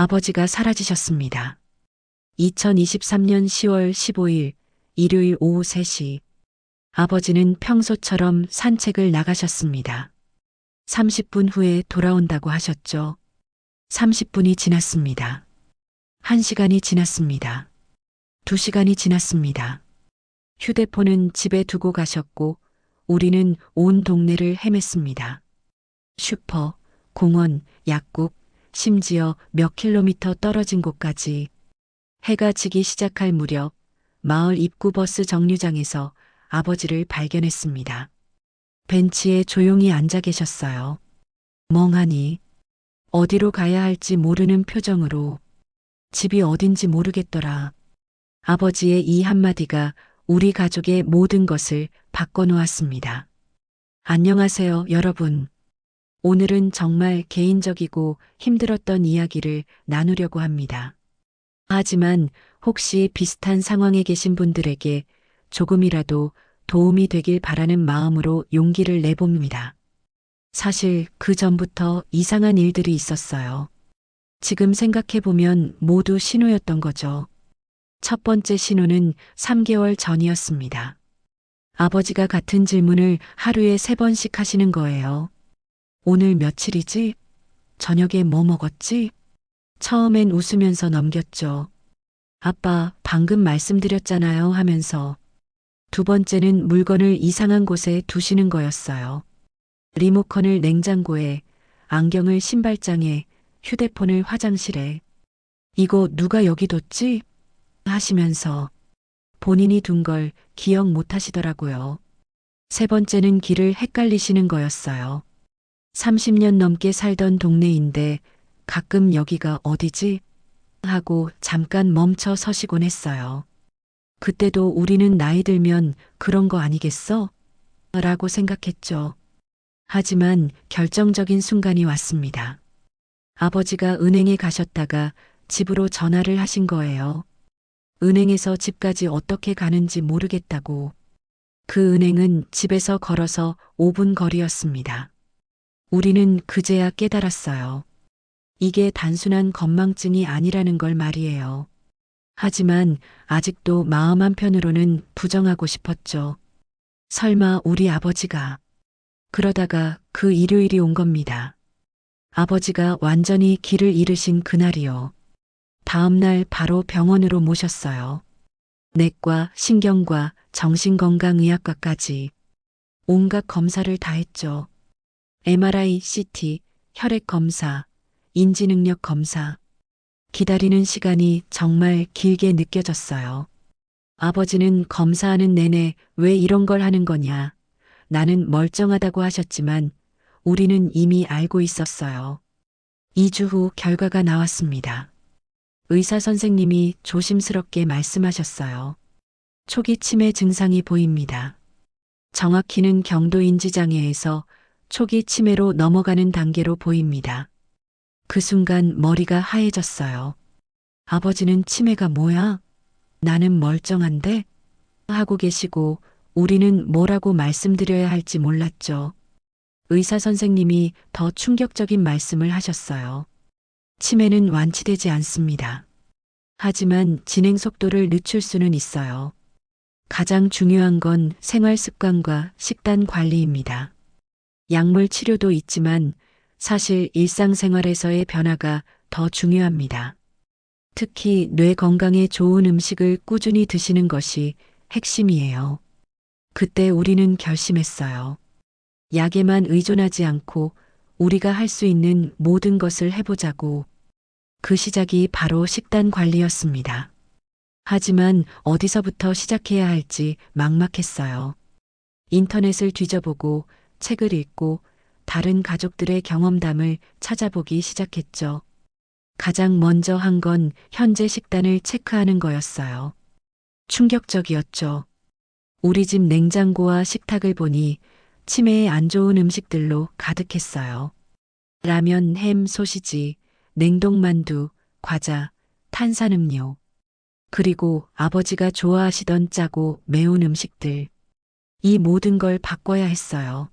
아버지가 사라지셨습니다. 2023년 10월 15일 일요일 오후 3시 아버지는 평소처럼 산책을 나가셨습니다. 30분 후에 돌아온다고 하셨죠. 30분이 지났습니다. 1시간이 지났습니다. 2시간이 지났습니다. 휴대폰은 집에 두고 가셨고 우리는 온 동네를 헤맸습니다. 슈퍼, 공원, 약국, 심지어 몇 킬로미터 떨어진 곳까지. 해가 지기 시작할 무렵 마을 입구 버스 정류장에서 아버지를 발견했습니다. 벤치에 조용히 앉아 계셨어요. 멍하니 어디로 가야 할지 모르는 표정으로. 집이 어딘지 모르겠더라. 아버지의 이 한마디가 우리 가족의 모든 것을 바꿔놓았습니다. 안녕하세요, 여러분. 오늘은 정말 개인적이고 힘들었던 이야기를 나누려고 합니다. 하지만 혹시 비슷한 상황에 계신 분들에게 조금이라도 도움이 되길 바라는 마음으로 용기를 내봅니다. 사실 그 전부터 이상한 일들이 있었어요. 지금 생각해보면 모두 신호였던 거죠. 첫 번째 신호는 3개월 전이었습니다. 아버지가 같은 질문을 하루에 3번씩 하시는 거예요. 오늘 며칠이지? 저녁에 뭐 먹었지? 처음엔 웃으면서 넘겼죠. 아빠, 방금 말씀드렸잖아요 하면서. 두 번째는 물건을 이상한 곳에 두시는 거였어요. 리모컨을 냉장고에, 안경을 신발장에, 휴대폰을 화장실에. 이거 누가 여기 뒀지? 하시면서 본인이 둔 걸 기억 못 하시더라고요. 세 번째는 길을 헷갈리시는 거였어요. 30년 넘게 살던 동네인데 가끔 여기가 어디지? 하고 잠깐 멈춰 서시곤 했어요. 그때도 우리는 나이 들면 그런 거 아니겠어? 라고 생각했죠. 하지만 결정적인 순간이 왔습니다. 아버지가 은행에 가셨다가 집으로 전화를 하신 거예요. 은행에서 집까지 어떻게 가는지 모르겠다고. 그 은행은 집에서 걸어서 5분 거리였습니다. 우리는 그제야 깨달았어요. 이게 단순한 건망증이 아니라는 걸 말이에요. 하지만 아직도 마음 한편으로는 부정하고 싶었죠. 설마 우리 아버지가. 그러다가 그 일요일이 온 겁니다. 아버지가 완전히 길을 잃으신 그날이요. 다음 날 바로 병원으로 모셨어요. 내과, 신경과, 정신건강의학과까지 온갖 검사를 다 했죠. MRI, CT, 혈액 검사, 인지능력 검사. 기다리는 시간이 정말 길게 느껴졌어요. 아버지는 검사하는 내내 왜 이런 걸 하는 거냐. 나는 멀쩡하다고 하셨지만 우리는 이미 알고 있었어요. 2주 후 결과가 나왔습니다. 의사 선생님이 조심스럽게 말씀하셨어요. 초기 치매 증상이 보입니다. 정확히는 경도인지장애에서 초기 치매로 넘어가는 단계로 보입니다. 그 순간 머리가 하얘졌어요. 아버지는 치매가 뭐야? 나는 멀쩡한데? 하고 계시고 우리는 뭐라고 말씀드려야 할지 몰랐죠. 의사 선생님이 더 충격적인 말씀을 하셨어요. 치매는 완치되지 않습니다. 하지만 진행 속도를 늦출 수는 있어요. 가장 중요한 건 생활 습관과 식단 관리입니다. 약물 치료도 있지만 사실 일상생활에서의 변화가 더 중요합니다. 특히 뇌 건강에 좋은 음식을 꾸준히 드시는 것이 핵심이에요. 그때 우리는 결심했어요. 약에만 의존하지 않고 우리가 할 수 있는 모든 것을 해보자고. 그 시작이 바로 식단 관리였습니다. 하지만 어디서부터 시작해야 할지 막막했어요. 인터넷을 뒤져보고 책을 읽고 다른 가족들의 경험담을 찾아보기 시작했죠. 가장 먼저 한 건 현재 식단을 체크하는 거였어요. 충격적이었죠. 우리 집 냉장고와 식탁을 보니 치매에 안 좋은 음식들로 가득했어요. 라면, 햄, 소시지, 냉동만두, 과자, 탄산음료. 그리고 아버지가 좋아하시던 짜고 매운 음식들. 이 모든 걸 바꿔야 했어요.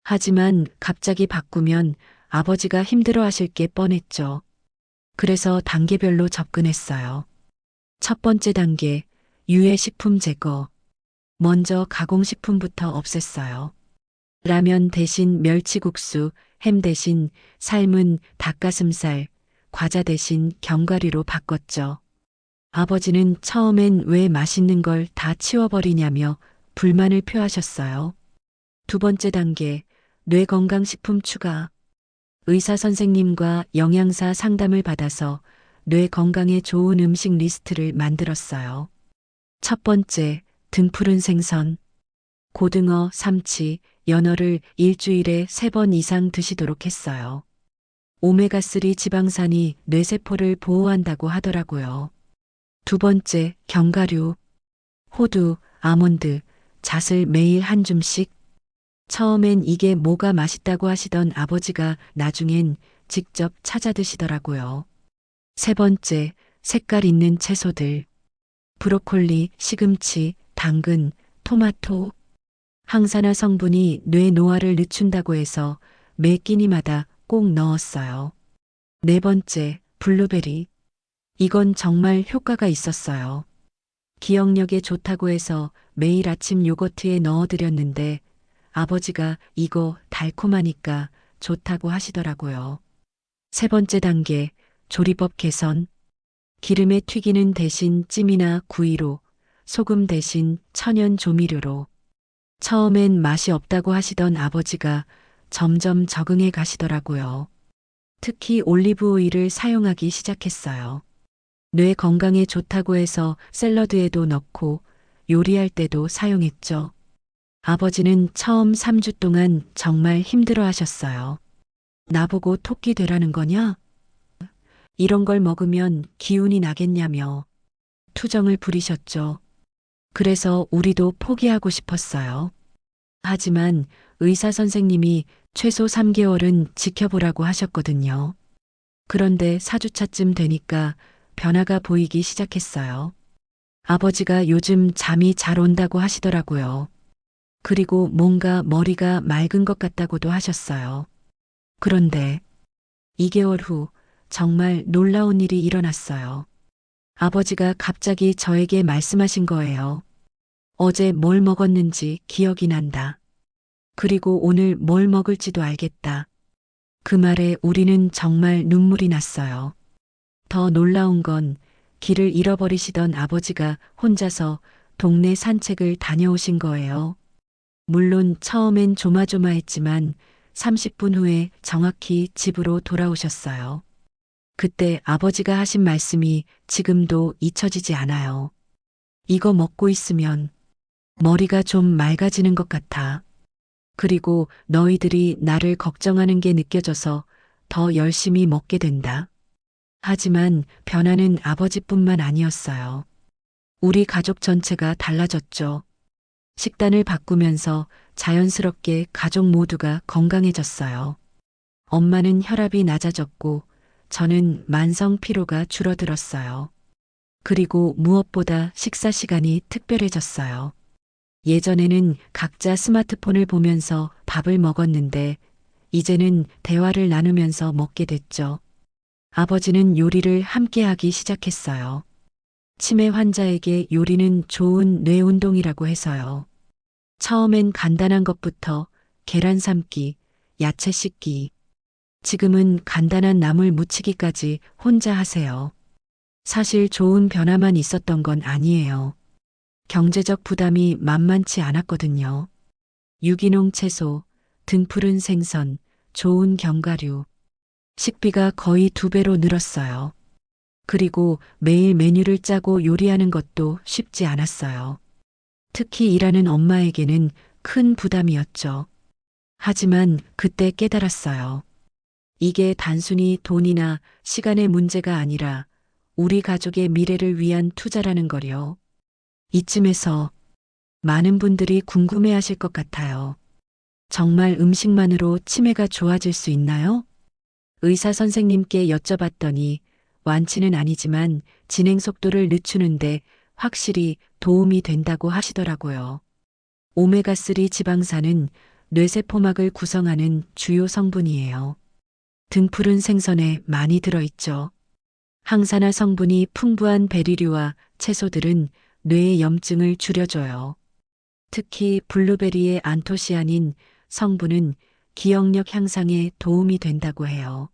하지만 갑자기 바꾸면 아버지가 힘들어 하실 게 뻔했죠. 그래서 단계별로 접근했어요. 첫 번째 단계, 유해식품 제거. 먼저 가공식품부터 없앴어요. 라면 대신 멸치국수, 햄 대신 삶은 닭가슴살, 과자 대신 견과류로 바꿨죠. 아버지는 처음엔 왜 맛있는 걸 다 치워버리냐며 불만을 표하셨어요. 두 번째 단계, 뇌건강식품 추가. 의사 선생님과 영양사 상담을 받아서 뇌 건강에 좋은 음식 리스트를 만들었어요. 첫 번째, 등푸른 생선. 고등어, 삼치, 연어를 일주일에 3번 이상 드시도록 했어요. 오메가3 지방산이 뇌세포를 보호한다고 하더라고요. 두 번째, 견과류. 호두, 아몬드, 잣을 매일 한 줌씩. 처음엔 이게 뭐가 맛있다고 하시던 아버지가 나중엔 직접 찾아 드시더라고요. 세 번째, 색깔 있는 채소들. 브로콜리, 시금치, 당근, 토마토. 항산화 성분이 뇌 노화를 늦춘다고 해서 매 끼니마다 꼭 넣었어요. 네 번째, 블루베리. 이건 정말 효과가 있었어요. 기억력에 좋다고 해서 매일 아침 요거트에 넣어드렸는데 아버지가 이거 달콤하니까 좋다고 하시더라고요. 세 번째 단계, 조리법 개선. 기름에 튀기는 대신 찜이나 구이로, 소금 대신 천연 조미료로. 처음엔 맛이 없다고 하시던 아버지가 점점 적응해 가시더라고요. 특히 올리브 오일을 사용하기 시작했어요. 뇌 건강에 좋다고 해서 샐러드에도 넣고 요리할 때도 사용했죠. 아버지는 처음 3주 동안 정말 힘들어 하셨어요. 나보고 토끼 되라는 거냐? 이런 걸 먹으면 기운이 나겠냐며 투정을 부리셨죠. 그래서 우리도 포기하고 싶었어요. 하지만 의사 선생님이 최소 3개월은 지켜보라고 하셨거든요. 그런데 4주차쯤 되니까 변화가 보이기 시작했어요. 아버지가 요즘 잠이 잘 온다고 하시더라고요. 그리고 뭔가 머리가 맑은 것 같다고도 하셨어요. 그런데 2개월 후 정말 놀라운 일이 일어났어요. 아버지가 갑자기 저에게 말씀하신 거예요. 어제 뭘 먹었는지 기억이 난다. 그리고 오늘 뭘 먹을지도 알겠다. 그 말에 우리는 정말 눈물이 났어요. 더 놀라운 건 길을 잃어버리시던 아버지가 혼자서 동네 산책을 다녀오신 거예요. 물론 처음엔 조마조마했지만 30분 후에 정확히 집으로 돌아오셨어요. 그때 아버지가 하신 말씀이 지금도 잊혀지지 않아요. 이거 먹고 있으면 머리가 좀 맑아지는 것 같아. 그리고 너희들이 나를 걱정하는 게 느껴져서 더 열심히 먹게 된다. 하지만 변화는 아버지뿐만 아니었어요. 우리 가족 전체가 달라졌죠. 식단을 바꾸면서 자연스럽게 가족 모두가 건강해졌어요. 엄마는 혈압이 낮아졌고 저는 만성 피로가 줄어들었어요. 그리고 무엇보다 식사 시간이 특별해졌어요. 예전에는 각자 스마트폰을 보면서 밥을 먹었는데 이제는 대화를 나누면서 먹게 됐죠. 아버지는 요리를 함께 하기 시작했어요. 치매 환자에게 요리는 좋은 뇌 운동이라고 해서요. 처음엔 간단한 것부터 계란 삶기, 야채 씻기. 지금은 간단한 나물 무치기까지 혼자 하세요. 사실 좋은 변화만 있었던 건 아니에요. 경제적 부담이 만만치 않았거든요. 유기농 채소, 등푸른 생선, 좋은 견과류. 식비가 거의 2배로 늘었어요. 그리고 매일 메뉴를 짜고 요리하는 것도 쉽지 않았어요. 특히 일하는 엄마에게는 큰 부담이었죠. 하지만 그때 깨달았어요. 이게 단순히 돈이나 시간의 문제가 아니라 우리 가족의 미래를 위한 투자라는 거요. 이쯤에서 많은 분들이 궁금해 하실 것 같아요. 정말 음식만으로 치매가 좋아질 수 있나요? 의사 선생님께 여쭤봤더니 완치는 아니지만 진행 속도를 늦추는데 확실히 도움이 된다고 하시더라고요. 오메가3 지방산은 뇌세포막을 구성하는 주요 성분이에요. 등푸른 생선에 많이 들어있죠. 항산화 성분이 풍부한 베리류와 채소들은 뇌의 염증을 줄여줘요. 특히 블루베리의 안토시아닌 성분은 기억력 향상에 도움이 된다고 해요.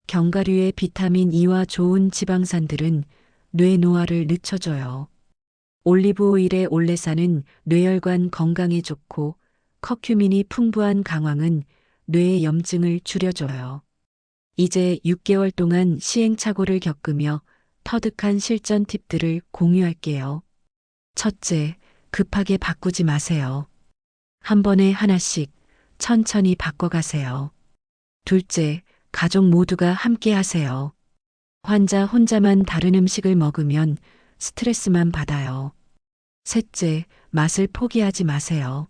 견과류의 비타민 E와 좋은 지방산들은 뇌 노화를 늦춰줘요. 올리브 오일의 올레산은 뇌혈관 건강에 좋고 커큐민이 풍부한 강황은 뇌의 염증을 줄여줘요. 이제 6개월 동안 시행착오를 겪으며 터득한 실전 팁들을 공유할게요. 첫째, 급하게 바꾸지 마세요. 한 번에 하나씩 천천히 바꿔가세요. 둘째, 가족 모두가 함께 하세요. 환자 혼자만 다른 음식을 먹으면 스트레스만 받아요. 셋째, 맛을 포기하지 마세요.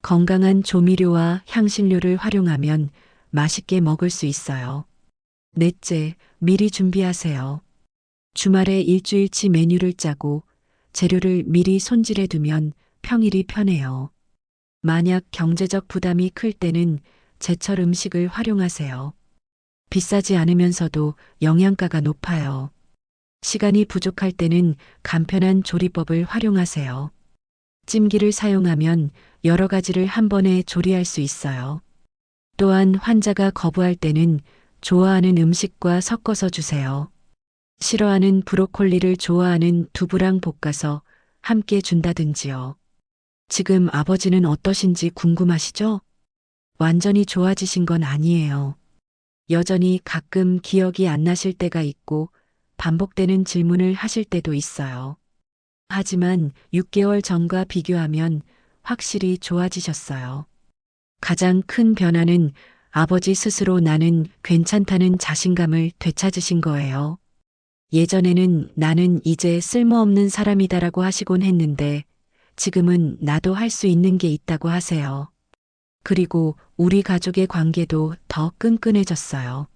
건강한 조미료와 향신료를 활용하면 맛있게 먹을 수 있어요. 넷째, 미리 준비하세요. 주말에 일주일치 메뉴를 짜고 재료를 미리 손질해 두면 평일이 편해요. 만약 경제적 부담이 클 때는 제철 음식을 활용하세요. 비싸지 않으면서도 영양가가 높아요. 시간이 부족할 때는 간편한 조리법을 활용하세요. 찜기를 사용하면 여러 가지를 한 번에 조리할 수 있어요. 또한 환자가 거부할 때는 좋아하는 음식과 섞어서 주세요. 싫어하는 브로콜리를 좋아하는 두부랑 볶아서 함께 준다든지요. 지금 아버지는 어떠신지 궁금하시죠? 완전히 좋아지신 건 아니에요. 여전히 가끔 기억이 안 나실 때가 있고 반복되는 질문을 하실 때도 있어요. 하지만 6개월 전과 비교하면 확실히 좋아지셨어요. 가장 큰 변화는 아버지 스스로 나는 괜찮다는 자신감을 되찾으신 거예요. 예전에는 나는 이제 쓸모없는 사람이다라고 하시곤 했는데 지금은 나도 할 수 있는 게 있다고 하세요. 그리고 우리 가족의 관계도 더 끈끈해졌어요.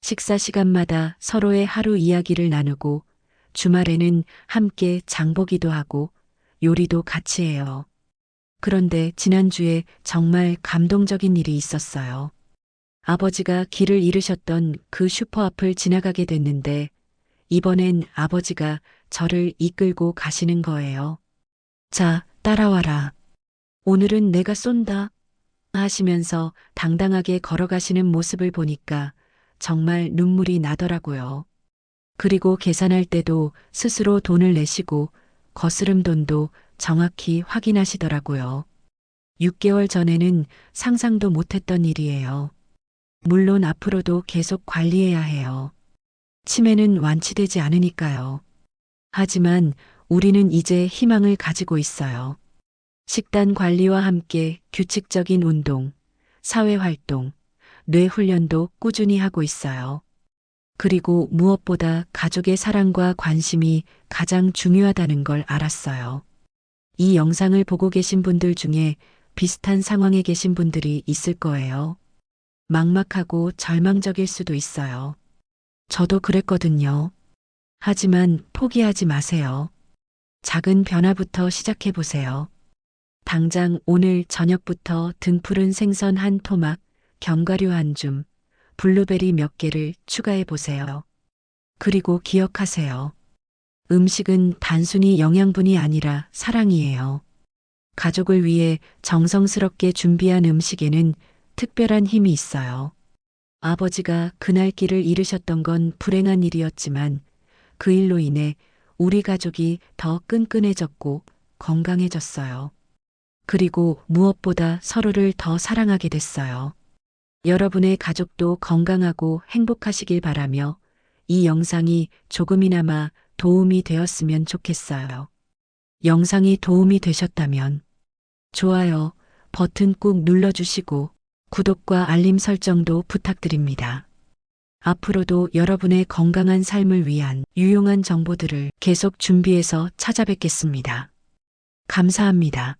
식사 시간마다 서로의 하루 이야기를 나누고 주말에는 함께 장보기도 하고 요리도 같이 해요. 그런데 지난주에 정말 감동적인 일이 있었어요. 아버지가 길을 잃으셨던 그 슈퍼 앞을 지나가게 됐는데 이번엔 아버지가 저를 이끌고 가시는 거예요. 자, 따라와라. 오늘은 내가 쏜다. 하시면서 당당하게 걸어가시는 모습을 보니까 정말 눈물이 나더라고요. 그리고 계산할 때도 스스로 돈을 내시고 거스름 돈도 정확히 확인하시더라고요. 6개월 전에는 상상도 못했던 일이에요. 물론 앞으로도 계속 관리해야 해요. 치매는 완치되지 않으니까요. 하지만 우리는 이제 희망을 가지고 있어요. 식단 관리와 함께 규칙적인 운동, 사회활동, 뇌훈련도 꾸준히 하고 있어요. 그리고 무엇보다 가족의 사랑과 관심이 가장 중요하다는 걸 알았어요. 이 영상을 보고 계신 분들 중에 비슷한 상황에 계신 분들이 있을 거예요. 막막하고 절망적일 수도 있어요. 저도 그랬거든요. 하지만 포기하지 마세요. 작은 변화부터 시작해 보세요. 당장 오늘 저녁부터 등푸른 생선 한 토막, 견과류 한 줌, 블루베리 몇 개를 추가해 보세요. 그리고 기억하세요. 음식은 단순히 영양분이 아니라 사랑이에요. 가족을 위해 정성스럽게 준비한 음식에는 특별한 힘이 있어요. 아버지가 그날 길을 잃으셨던 건 불행한 일이었지만 그 일로 인해 우리 가족이 더 끈끈해졌고 건강해졌어요. 그리고 무엇보다 서로를 더 사랑하게 됐어요. 여러분의 가족도 건강하고 행복하시길 바라며 이 영상이 조금이나마 도움이 되었으면 좋겠어요. 영상이 도움이 되셨다면 좋아요 버튼 꾹 눌러주시고 구독과 알림 설정도 부탁드립니다. 앞으로도 여러분의 건강한 삶을 위한 유용한 정보들을 계속 준비해서 찾아뵙겠습니다. 감사합니다.